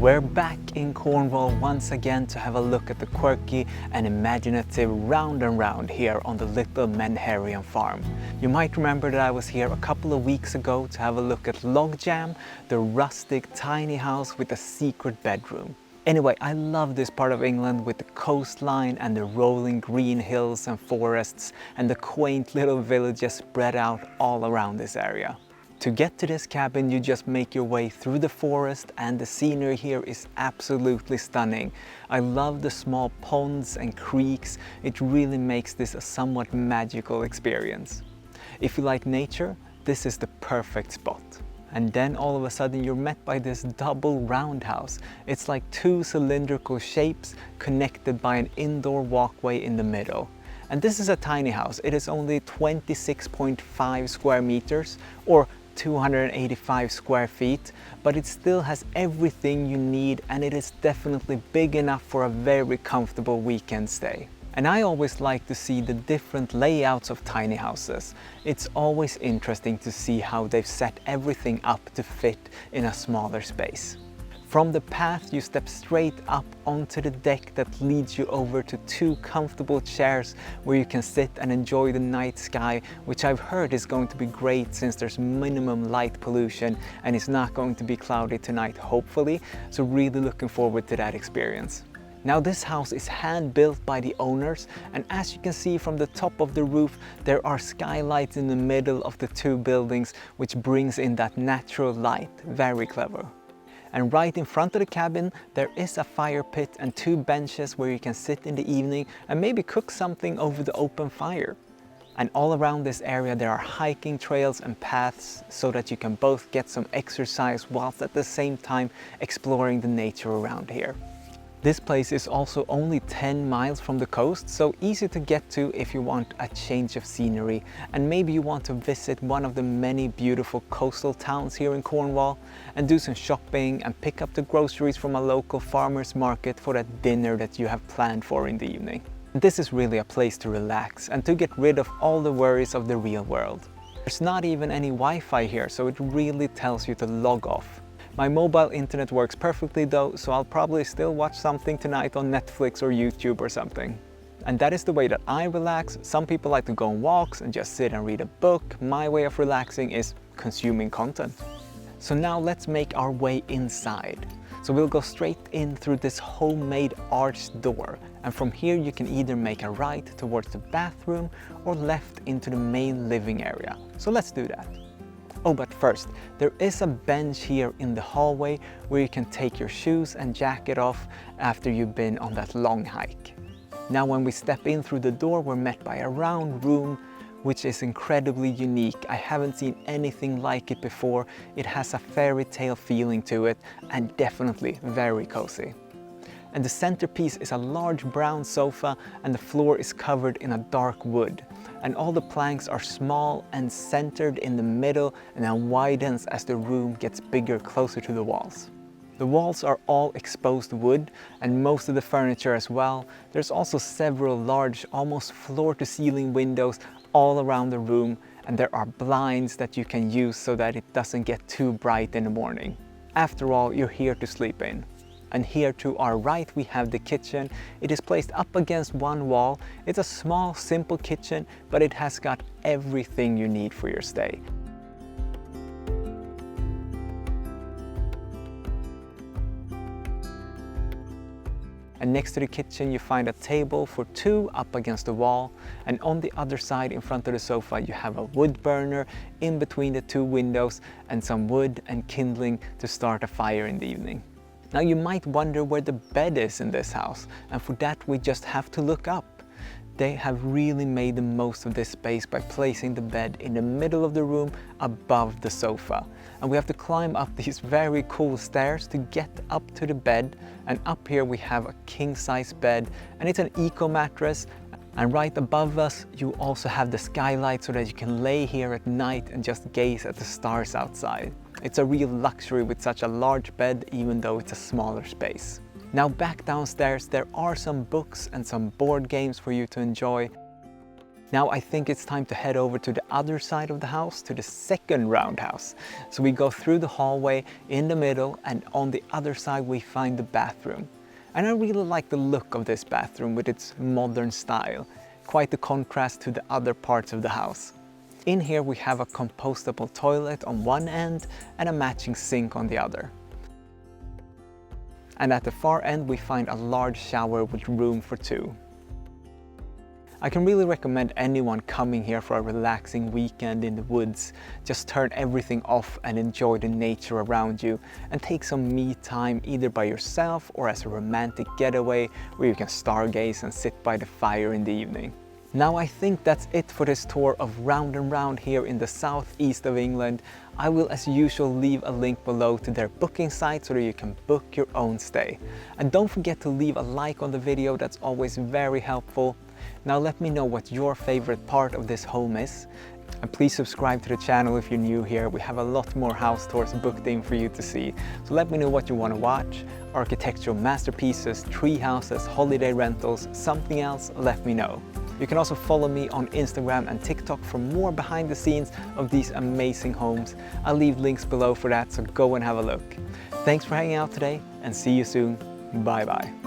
We're back in Cornwall once again to have a look at the quirky and imaginative round and round here on the Little Menherion Farm. You might remember that I was here a couple of weeks ago to have a look at Logjam, the rustic tiny house with a secret bedroom. Anyway, I love this part of England with the coastline and the rolling green hills and forests and the quaint little villages spread out all around this area. To get to this cabin, you just make your way through the forest, and the scenery here is absolutely stunning. I love the small ponds and creeks. It really makes this a somewhat magical experience. If you like nature, this is the perfect spot. And then all of a sudden you're met by this double roundhouse. It's like two cylindrical shapes connected by an indoor walkway in the middle. And this is a tiny house. It is only 26.5 square meters or 285 square feet, but it still has everything you need, and it is definitely big enough for a very comfortable weekend stay. And I always like to see the different layouts of tiny houses. It's always interesting to see how they've set everything up to fit in a smaller space. From the path, you step straight up onto the deck that leads you over to two comfortable chairs where you can sit and enjoy the night sky, which I've heard is going to be great since there's minimum light pollution and it's not going to be cloudy tonight, hopefully. So really looking forward to that experience. Now this house is hand built by the owners, and as you can see from the top of the roof, there are skylights in the middle of the two buildings, which brings in that natural light. Very clever. And right in front of the cabin, there is a fire pit and two benches where you can sit in the evening and maybe cook something over the open fire. And all around this area there are hiking trails and paths so that you can both get some exercise whilst at the same time exploring the nature around here. This place is also only 10 miles from the coast, so easy to get to if you want a change of scenery, and maybe you want to visit one of the many beautiful coastal towns here in Cornwall and do some shopping and pick up the groceries from a local farmer's market for that dinner that you have planned for in the evening. This is really a place to relax and to get rid of all the worries of the real world. There's not even any Wi-Fi here, so it really tells you to log off. My mobile internet works perfectly though, so I'll probably still watch something tonight on Netflix or YouTube or something. And that is the way that I relax. Some people like to go on walks and just sit and read a book. My way of relaxing is consuming content. So now let's make our way inside. So we'll go straight in through this homemade arched door. And from here you can either make a right towards the bathroom or left into the main living area. So let's do that. Oh, but first, there is a bench here in the hallway where you can take your shoes and jacket off after you've been on that long hike. Now when we step in through the door, we're met by a round room which is incredibly unique. I haven't seen anything like it before. It has a fairy tale feeling to it and definitely very cozy. And the centerpiece is a large brown sofa, and the floor is covered in a dark wood. And all the planks are small and centered in the middle, and then widens as the room gets bigger closer to the walls. The walls are all exposed wood and most of the furniture as well. There's also several large, almost floor-to-ceiling windows all around the room, and there are blinds that you can use so that it doesn't get too bright in the morning. After all, you're here to sleep in. And here to our right we have the kitchen. It is placed up against one wall. It's a small, simple kitchen, but it has got everything you need for your stay. And next to the kitchen you find a table for two up against the wall, and on the other side in front of the sofa you have a wood burner in between the two windows and some wood and kindling to start a fire in the evening. Now you might wonder where the bed is in this house, and for that we just have to look up. They have really made the most of this space by placing the bed in the middle of the room above the sofa. And we have to climb up these very cool stairs to get up to the bed, and up here we have a king-size bed, and it's an eco mattress. And right above us you also have the skylight so that you can lay here at night and just gaze at the stars outside. It's a real luxury with such a large bed, even though it's a smaller space. Now back downstairs there are some books and some board games for you to enjoy. Now I think it's time to head over to the other side of the house, to the second roundhouse. So we go through the hallway in the middle, and on the other side we find the bathroom. And I really like the look of this bathroom with its modern style. Quite the contrast to the other parts of the house. In here we have a compostable toilet on one end and a matching sink on the other. And at the far end we find a large shower with room for two. I can really recommend anyone coming here for a relaxing weekend in the woods. Just turn everything off and enjoy the nature around you, and take some me time either by yourself or as a romantic getaway where you can stargaze and sit by the fire in the evening. Now I think that's it for this tour of Round and Round here in the southeast of England. I will as usual leave a link below to their booking site so that you can book your own stay. And don't forget to leave a like on the video, that's always very helpful. Now let me know what your favorite part of this home is. And please subscribe to the channel if you're new here. We have a lot more house tours booked in for you to see. So let me know what you want to watch. Architectural masterpieces, tree houses, holiday rentals, something else, let me know. You can also follow me on Instagram and TikTok for more behind the scenes of these amazing homes. I'll leave links below for that, so go and have a look. Thanks for hanging out today, and see you soon. Bye bye.